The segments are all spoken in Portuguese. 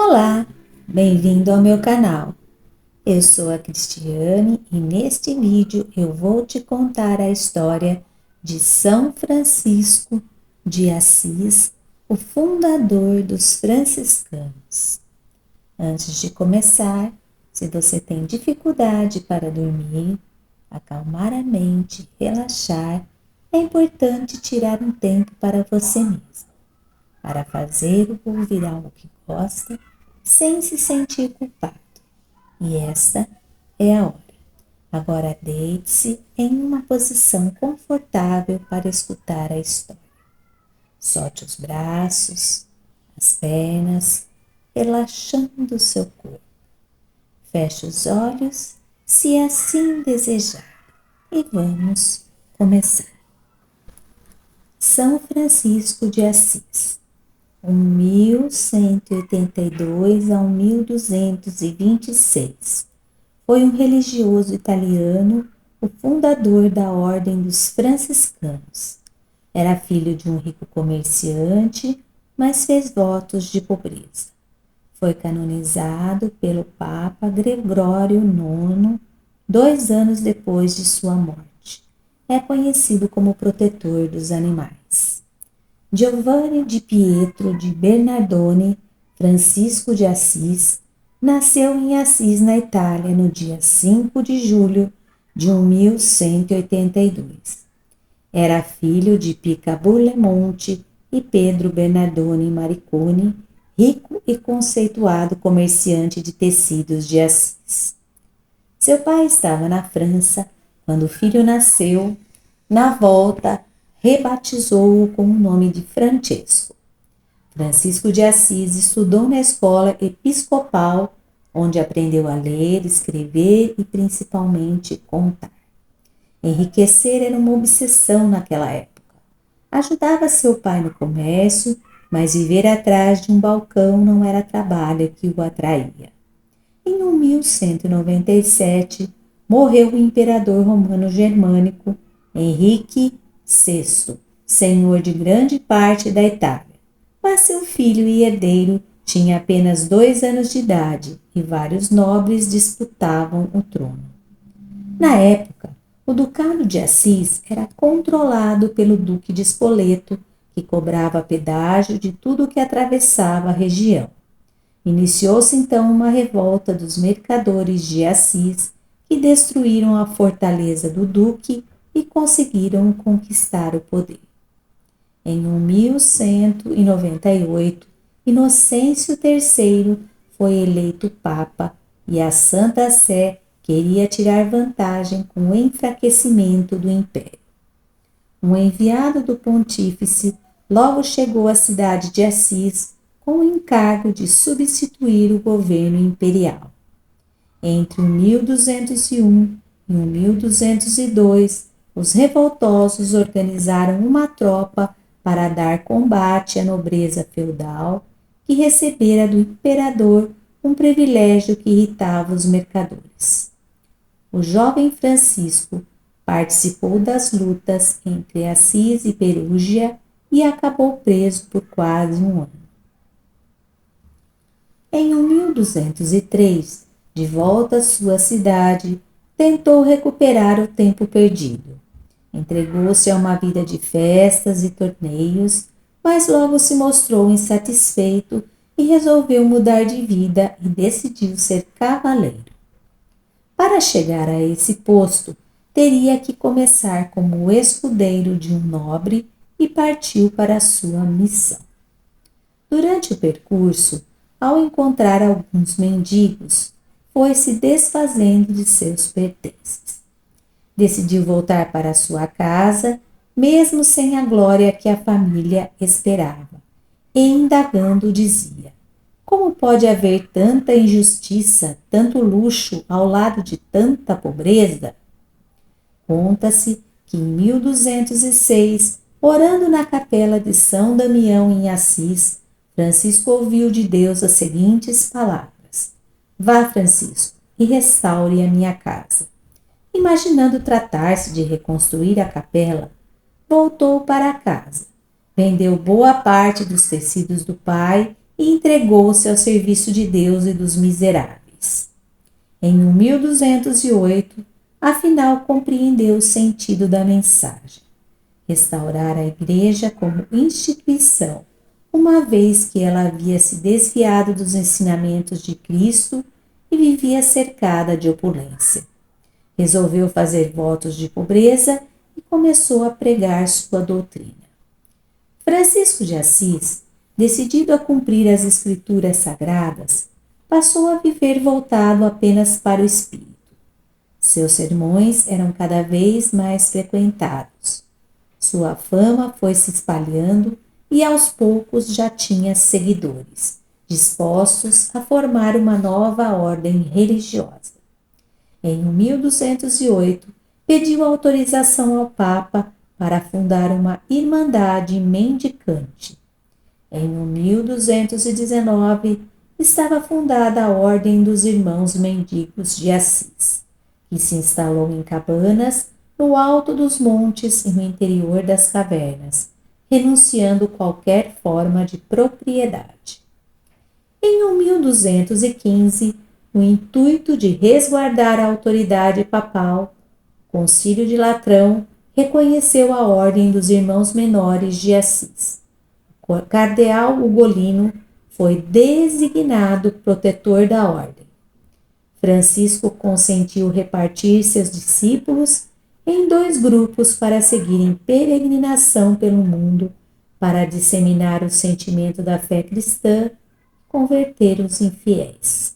Olá, bem-vindo ao meu canal. Eu sou a Cristiane e neste vídeo eu vou te contar a história de São Francisco de Assis, o fundador dos franciscanos. Antes de começar, se você tem dificuldade para dormir, acalmar a mente, relaxar, é importante tirar um tempo para você mesmo, para fazer ou ouvir algo que gosta, sem se sentir culpado. E esta é a hora. Agora deite-se em uma posição confortável para escutar a história. Solte os braços, as pernas, relaxando o seu corpo. Feche os olhos, se assim desejar. E vamos começar. São Francisco de Assis, 1182 a 1226. Foi um religioso italiano, o fundador da Ordem dos Franciscanos. Era filho de um rico comerciante, mas fez votos de pobreza. Foi canonizado pelo Papa Gregório IX, 2 anos depois de sua morte. É conhecido como protetor dos animais. Giovanni di Pietro de Bernardone Francisco de Assis nasceu em Assis, na Itália, no dia 5 de julho de 1182. Era filho de Pica Burlemonte e Pedro Bernardone Maricone, rico e conceituado comerciante de tecidos de Assis. Seu pai estava na França quando o filho nasceu. Na volta, rebatizou-o com o nome de Francesco. Francisco de Assis estudou na escola episcopal, onde aprendeu a ler, escrever e principalmente contar. Enriquecer era uma obsessão naquela época. Ajudava seu pai no comércio, mas viver atrás de um balcão não era trabalho que o atraía. Em 1197, morreu o imperador romano germânico Henrique VI, senhor de grande parte da Itália. Mas seu filho e herdeiro tinha apenas 2 anos de idade e vários nobres disputavam o trono. Na época, o Ducado de Assis era controlado pelo Duque de Spoleto, que cobrava pedágio de tudo que atravessava a região. Iniciou-se então uma revolta dos mercadores de Assis, que destruíram a fortaleza do Duque e conseguiram conquistar o poder. Em 1198, Inocêncio III foi eleito Papa e a Santa Sé queria tirar vantagem com o enfraquecimento do império. Um enviado do pontífice logo chegou à cidade de Assis com o encargo de substituir o governo imperial. Entre 1201 e 1202, os revoltosos organizaram uma tropa para dar combate à nobreza feudal que recebera do imperador um privilégio que irritava os mercadores. O jovem Francisco participou das lutas entre Assis e Perúgia e acabou preso por quase um ano. Em 1203, de volta à sua cidade, tentou recuperar o tempo perdido. Entregou-se a uma vida de festas e torneios, mas logo se mostrou insatisfeito e resolveu mudar de vida e decidiu ser cavaleiro. Para chegar a esse posto, teria que começar como escudeiro de um nobre e partiu para a sua missão. Durante o percurso, ao encontrar alguns mendigos, foi se desfazendo de seus pertences. Decidiu voltar para sua casa, mesmo sem a glória que a família esperava, e indagando dizia: como pode haver tanta injustiça, tanto luxo ao lado de tanta pobreza? Conta-se que em 1206, orando na capela de São Damião em Assis, Francisco ouviu de Deus as seguintes palavras: vá, Francisco, e restaure a minha casa. Imaginando tratar-se de reconstruir a capela, voltou para casa, vendeu boa parte dos tecidos do pai e entregou-se ao serviço de Deus e dos miseráveis. Em 1208, afinal compreendeu o sentido da mensagem: restaurar a Igreja como instituição, uma vez que ela havia se desviado dos ensinamentos de Cristo e vivia cercada de opulência. Resolveu fazer votos de pobreza e começou a pregar sua doutrina. Francisco de Assis, decidido a cumprir as escrituras sagradas, passou a viver voltado apenas para o espírito. Seus sermões eram cada vez mais frequentados. Sua fama foi se espalhando e aos poucos já tinha seguidores, dispostos a formar uma nova ordem religiosa. Em 1208, pediu autorização ao Papa para fundar uma irmandade mendicante. Em 1219, estava fundada a Ordem dos Irmãos Mendigos de Assis, que se instalou em cabanas no alto dos montes e no interior das cavernas, renunciando qualquer forma de propriedade. Em 1215, no intuito de resguardar a autoridade papal, o Concílio de Latrão reconheceu a Ordem dos Irmãos Menores de Assis. O cardeal Ugolino foi designado protetor da ordem. Francisco consentiu repartir seus discípulos em 2 grupos para seguirem peregrinação pelo mundo, para disseminar o sentimento da fé cristã e converter os infiéis.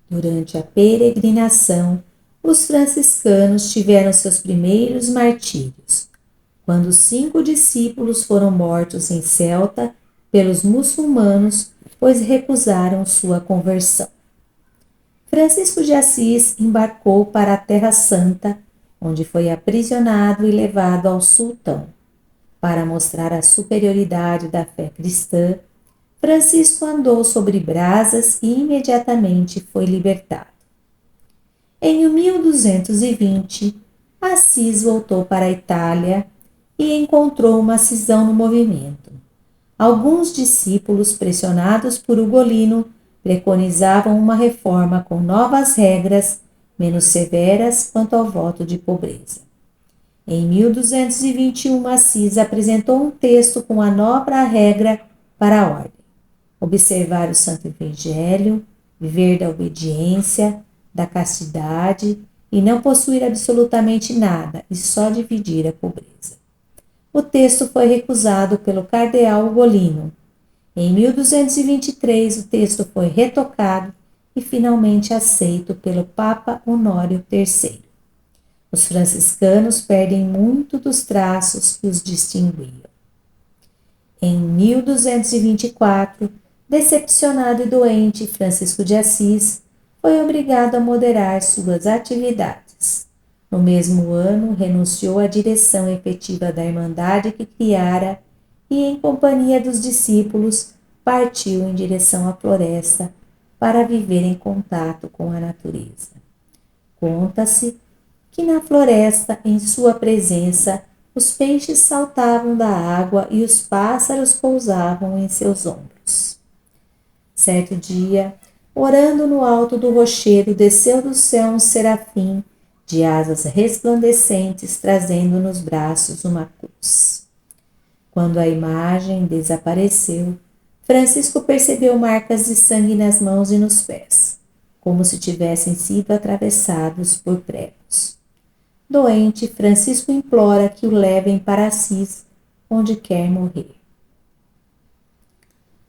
Durante a peregrinação, os franciscanos tiveram seus primeiros martírios, quando 5 discípulos foram mortos em Celta pelos muçulmanos, pois recusaram sua conversão. Francisco de Assis embarcou para a Terra Santa, onde foi aprisionado e levado ao sultão. Para mostrar a superioridade da fé cristã, Francisco andou sobre brasas e imediatamente foi libertado. Em 1220, Assis voltou para a Itália e encontrou uma cisão no movimento. Alguns discípulos, pressionados por Ugolino, preconizavam uma reforma com novas regras, menos severas quanto ao voto de pobreza. Em 1221, Assis apresentou um texto com a nova regra para a ordem: observar o Santo Evangelho, viver da obediência, da castidade e não possuir absolutamente nada e só dividir a pobreza. O texto foi recusado pelo cardeal Ugolino. Em 1223, o texto foi retocado e finalmente aceito pelo Papa Honório III. Os franciscanos perdem muito dos traços que os distinguiam. Em 1224, decepcionado e doente, Francisco de Assis foi obrigado a moderar suas atividades. No mesmo ano, renunciou à direção efetiva da Irmandade que criara e, em companhia dos discípulos, partiu em direção à floresta para viver em contato com a natureza. Conta-se que na floresta, em sua presença, os peixes saltavam da água e os pássaros pousavam em seus ombros. Certo dia, orando no alto do rochedo, desceu do céu um serafim de asas resplandecentes, trazendo nos braços uma cruz. Quando a imagem desapareceu, Francisco percebeu marcas de sangue nas mãos e nos pés, como se tivessem sido atravessados por pregos. Doente, Francisco implora que o levem para Assis, onde quer morrer.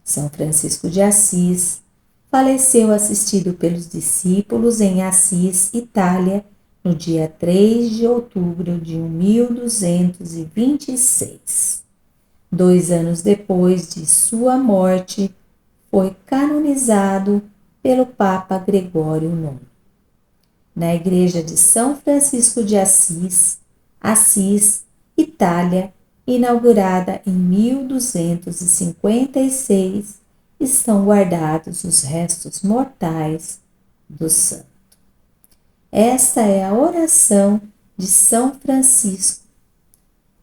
São Francisco de Assis faleceu assistido pelos discípulos em Assis, Itália, no dia 3 de outubro de 1226. 2 anos depois de sua morte, foi canonizado pelo Papa Gregório IX. Na igreja de São Francisco de Assis, Assis, Itália, inaugurada em 1256, estão guardados os restos mortais do santo. Esta é a oração de São Francisco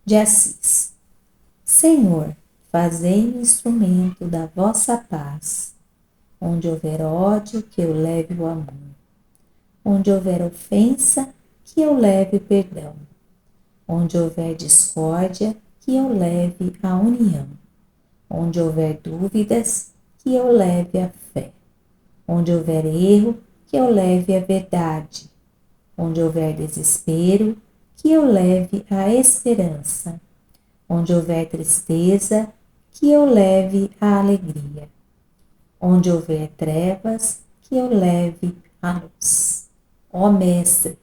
de Assis. Senhor, fazei-me instrumento da vossa paz. Onde houver ódio, que eu leve o amor. Onde houver ofensa, que eu leve o perdão. Onde houver discórdia, que eu leve a união. Onde houver dúvidas, que eu leve a fé. Onde houver erro, que eu leve a verdade. Onde houver desespero, que eu leve a esperança. Onde houver tristeza, que eu leve a alegria. Onde houver trevas, que eu leve a luz. Ó Mestre,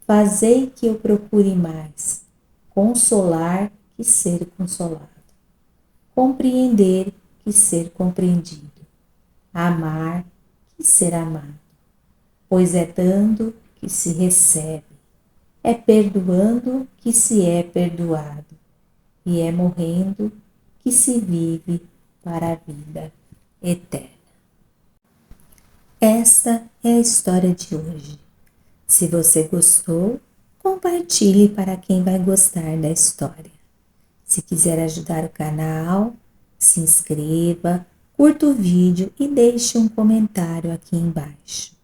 fazei que eu procure mais consolar que ser consolado, compreender que ser compreendido, amar que ser amado, pois é dando que se recebe, é perdoando que se é perdoado, e é morrendo que se vive para a vida eterna. Esta é a história de hoje. Se você gostou, compartilhe para quem vai gostar da história. Se quiser ajudar o canal, se inscreva, curta o vídeo e deixe um comentário aqui embaixo.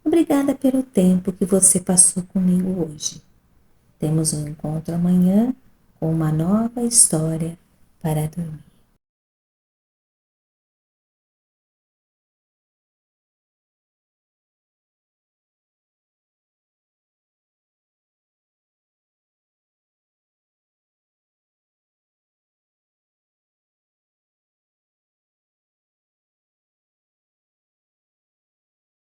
Obrigada pelo tempo que você passou comigo hoje. Temos um encontro amanhã com uma nova história para dormir.